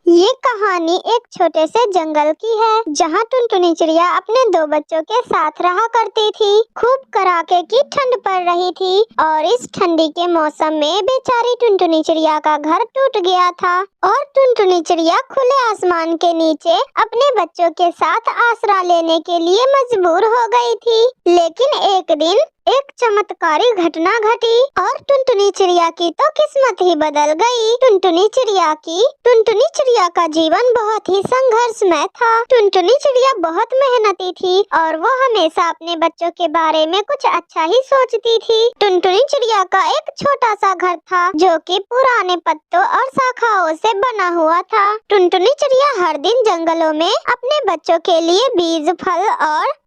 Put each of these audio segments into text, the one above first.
ये कहानी एक छोटे से जंगल की है, जहाँ टुनटुनी चिड़िया अपने दो बच्चों के साथ रहा करती थी। खूब कड़ाके की ठंड पड़ रही थी और इस ठंडी के मौसम में बेचारी टुनटुनी चिड़िया का घर टूट गया था और टुनटुनी चिड़िया खुले आसमान के नीचे अपने बच्चों के साथ आसरा लेने के लिए मजबूर हो गई थी। लेकिन एक दिन एक चमत्कारी घटना घटी और टुनटुनी चिड़िया की तो किस्मत ही बदल गई। टुनटुनी चिड़िया का जीवन बहुत ही संघर्षमय था। टुनटुनी चिड़िया बहुत मेहनती थी और वो हमेशा अपने बच्चों के बारे में कुछ अच्छा ही सोचती थी। टुनटुनी चिड़िया का एक छोटा सा घर था जो कि पुराने पत्तों और शाखाओं से बना हुआ था। टुनटुनी चिड़िया हर दिन जंगलों में अपने बच्चों के लिए बीज, फल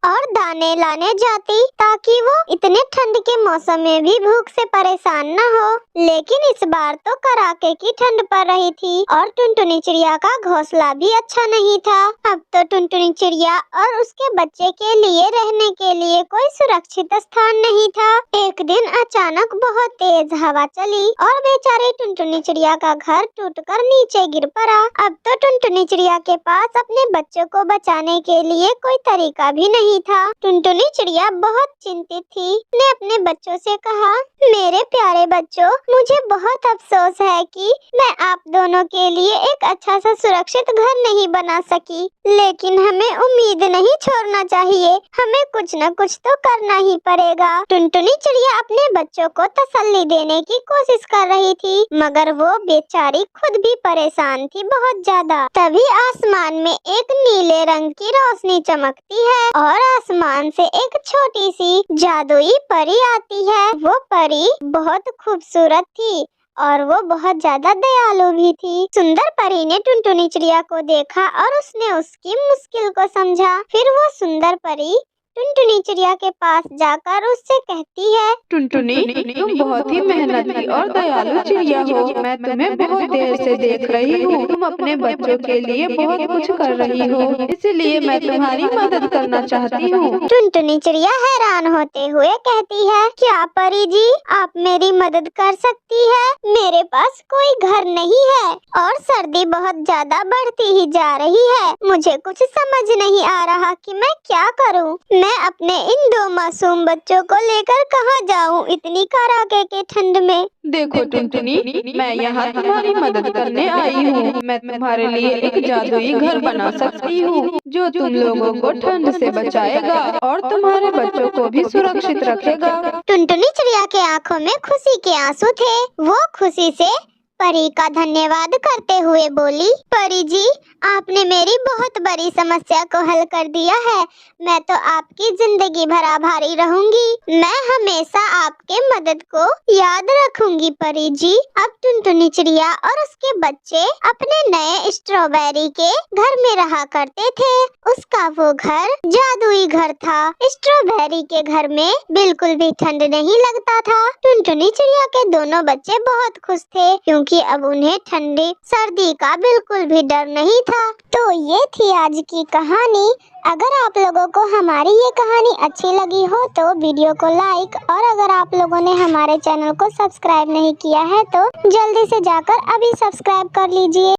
और दाने लाने जाती ताकि वो इतने ठंड के मौसम में भी भूख से परेशान न हो। लेकिन इस बार तो कड़ाके की ठंड पड़ रही थी और टुनटुनी चिड़िया का घोंसला भी अच्छा नहीं था। अब तो टुनटुनी चिड़िया और उसके बच्चे के लिए रहने के लिए कोई सुरक्षित स्थान नहीं था। एक दिन अचानक बहुत तेज हवा चली और बेचारे टुनटुनी चिड़िया का घर टूटकर नीचे गिर पड़ा। अब तो टुनटुनी चिड़िया के पास अपने बच्चों को बचाने के लिए कोई तरीका भी नहीं था। टुनटुनी चिड़िया बहुत चिंतित थी। उसने अपने बच्चों से कहा, मेरे प्यारे बच्चों, मुझे बहुत अफसोस है कि मैं आप दोनों के लिए एक अच्छा सा सुरक्षित घर नहीं बना सकी, लेकिन हमें उम्मीद नहीं छोड़ना चाहिए। हमें कुछ न कुछ तो करना ही पड़ेगा। टुनटुनी चिड़िया अपने बच्चों को तसल्ली देने की कोशिश कर रही थी, मगर वो बेचारी खुद भी परेशान थी बहुत ज्यादा। तभी आसमान में एक नीले रंग की रोशनी चमकती है और आसमान से एक छोटी सी जादुई परी आती है। वो परी बहुत खूबसूरत थी और वो बहुत ज्यादा दयालु भी थी। सुंदर परी ने टुनटुनी चिड़िया को देखा और उसने उसकी मुश्किल को समझा। फिर वो सुंदर परी टुनटुनी चिड़िया के पास जाकर उससे कहती है, टुनटुनी, तुम बहुत ही मेहनती और दयालु चिड़िया हो। मैं तुम्हें बहुत देर से देख रही हूँ। तुम अपने बच्चों के लिए बहुत कुछ कर रही हो, इसलिए मैं तुम्हारी मदद करना चाहती हूँ। टुनटुनी चिड़िया हैरान होते हुए कहती है, क्या परी जी, आप मेरी मदद कर सकती है? मेरे पास कोई घर नहीं है और सर्दी बहुत ज्यादा बढ़ती ही जा रही है। मुझे कुछ समझ नहीं आ रहा कि मैं क्या करूँ। मैं अपने इन दो मासूम बच्चों को लेकर कहाँ जाऊँ इतनी कड़ाके के ठंड में। देखो टुनटुनी, मैं यहाँ तुम्हारी मदद करने आई हूँ। मैं तुम्हारे लिए एक जादुई घर बना सकती हूँ जो तुम लोगों को ठंड से बचाएगा और तुम्हारे बच्चों को भी सुरक्षित रखेगा। टुनटुनी चिड़िया के आंखों में खुशी के आंसू थे। वो खुशी से परी का धन्यवाद करते हुए बोली, परी जी, आपने मेरी बहुत बड़ी समस्या को हल कर दिया है। मैं तो आपकी जिंदगी भर आभारी रहूंगी। मैं हमेशा आपके मदद को याद रखूंगी परी जी। अब टुनटुनी चिड़िया और उसके बच्चे अपने नए स्ट्रॉबेरी के घर में रहा करते थे। उसका वो घर जादुई घर था। स्ट्रॉबेरी के घर में बिल्कुल भी ठंड नहीं लगता था। टुनटुनी चिड़िया के दोनों बच्चे बहुत खुश थे क्योंकि अब उन्हें ठंडी सर्दी का बिल्कुल भी डर नहीं था। तो ये थी आज की कहानी। अगर आप लोगों को हमारी ये कहानी अच्छी लगी हो तो वीडियो को लाइक, और अगर आप लोगों ने हमारे चैनल को सब्सक्राइब नहीं किया है तो जल्दी से जाकर अभी सब्सक्राइब कर लीजिए।